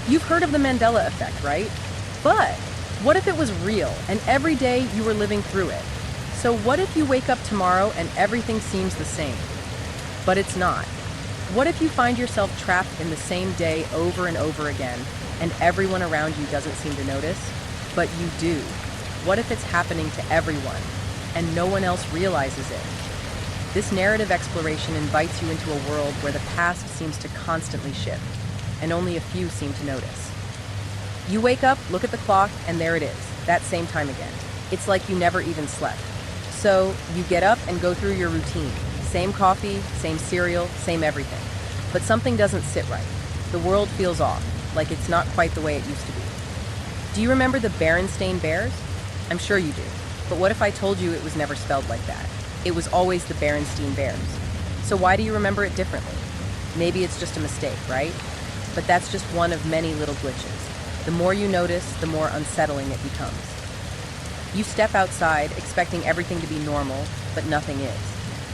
You've heard of the Mandela Effect, right? But what if it was real and every day you were living through it? So what if you wake up tomorrow and everything seems the same? But it's not. What if you find yourself trapped in the same day over and over again and everyone around you doesn't seem to notice, but you do? What if it's happening to everyone and no one else realizes it? This narrative exploration invites you into a world where the past seems to constantly shift and only a few seem to notice. You wake up, look at the clock, and there it is, that same time again. It's like you never even slept. So you get up and go through your routine. Same coffee, same cereal, same everything. But something doesn't sit right. The world feels off, like it's not quite the way it used to be. Do you remember the Berenstain Bears? I'm sure you do. But what if I told you it was never spelled like that? It was always the Berenstain Bears. So why do you remember it differently? Maybe it's just a mistake, right? But that's just one of many little glitches. The more you notice, the more unsettling it becomes. You step outside, expecting everything to be normal, but nothing is.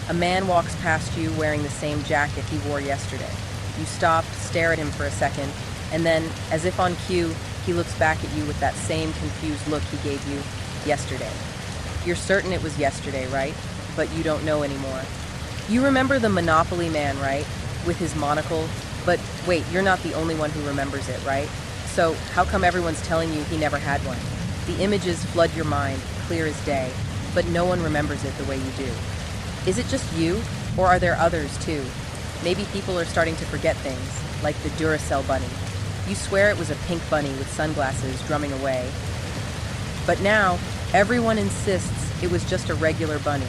A man walks past you wearing the same jacket he wore yesterday. You stop, stare at him for a second, and then, as if on cue, he looks back at you with that same confused look he gave you yesterday. You're certain it was yesterday, right? But you don't know anymore. You remember the Monopoly man, right? With his monocle. But wait, you're not the only one who remembers it, right? So how come everyone's telling you he never had one? The images flood your mind, clear as day, but no one remembers it the way you do. Is it just you, or are there others too? Maybe people are starting to forget things, like the Duracell bunny. You swear it was a pink bunny with sunglasses drumming away. But now, everyone insists it was just a regular bunny.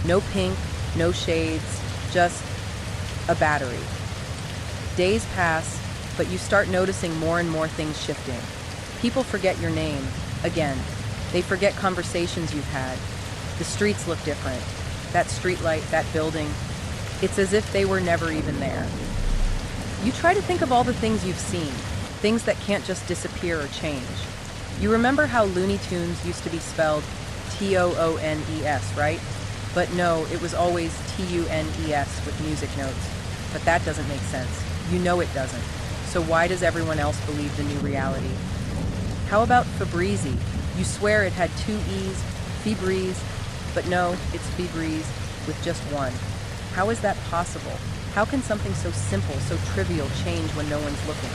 No pink, no shades, just a battery. Days pass, but you start noticing more and more things shifting. People forget your name, again. They forget conversations you've had. The streets look different. That streetlight, that building, it's as if they were never even there. You try to think of all the things you've seen, things that can't just disappear or change. You remember how Looney Tunes used to be spelled Toones, right? But no, it was always Tunes with music notes. But that doesn't make sense. You know it doesn't. So why does everyone else believe the new reality? How about Febreze? You swear it had two E's, Febreze, but no, it's Febreze with just one. How is that possible? How can something so simple, so trivial change when no one's looking?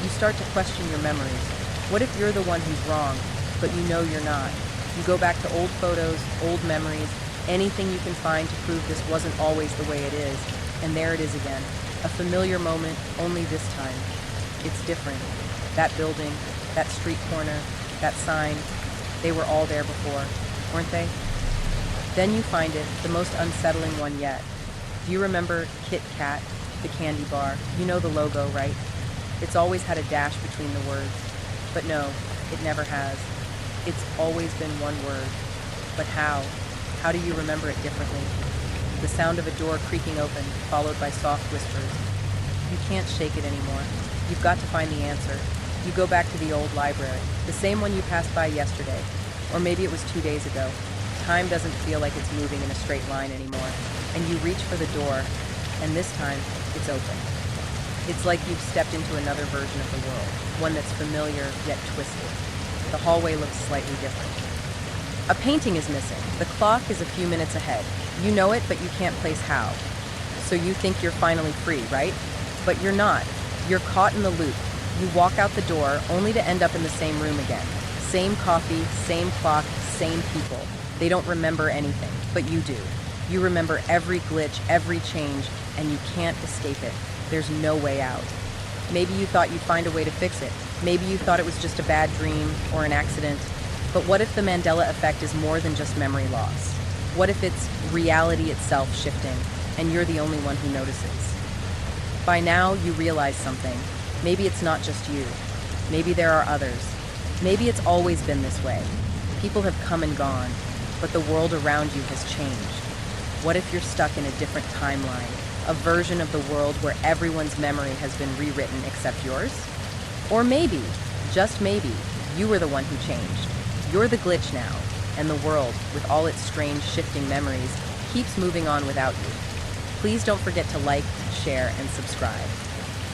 You start to question your memories. What if you're the one who's wrong, but you know you're not? You go back to old photos, old memories, anything you can find to prove this wasn't always the way it is, and there it is again. A familiar moment, only this time. It's different. That building, that street corner, that sign, they were all there before, weren't they? Then you find it, the most unsettling one yet. Do you remember Kit Kat, the candy bar? You know the logo, right? It's always had a dash between the words. But no, it never has. It's always been one word. But how? How do you remember it differently? The sound of a door creaking open, followed by soft whispers. You can't shake it anymore. You've got to find the answer. You go back to the old library, the same one you passed by yesterday. Or maybe it was 2 days ago. Time doesn't feel like it's moving in a straight line anymore. And you reach for the door, and this time, it's open. It's like you've stepped into another version of the world, one that's familiar yet twisted. The hallway looks slightly different. A painting is missing. The clock is a few minutes ahead. You know it, but you can't place how. So you think you're finally free, right? But you're not. You're caught in the loop. You walk out the door, only to end up in the same room again. Same coffee, same clock, same people. They don't remember anything, but you do. You remember every glitch, every change, and you can't escape it. There's no way out. Maybe you thought you'd find a way to fix it. Maybe you thought it was just a bad dream or an accident. But what if the Mandela Effect is more than just memory loss? What if it's reality itself shifting, and you're the only one who notices? By now, you realize something. Maybe it's not just you. Maybe there are others. Maybe it's always been this way. People have come and gone, but the world around you has changed. What if you're stuck in a different timeline, a version of the world where everyone's memory has been rewritten except yours? Or maybe, just maybe, you were the one who changed. You're the glitch now, and the world, with all its strange shifting memories, keeps moving on without you. Please don't forget to like, share, and subscribe.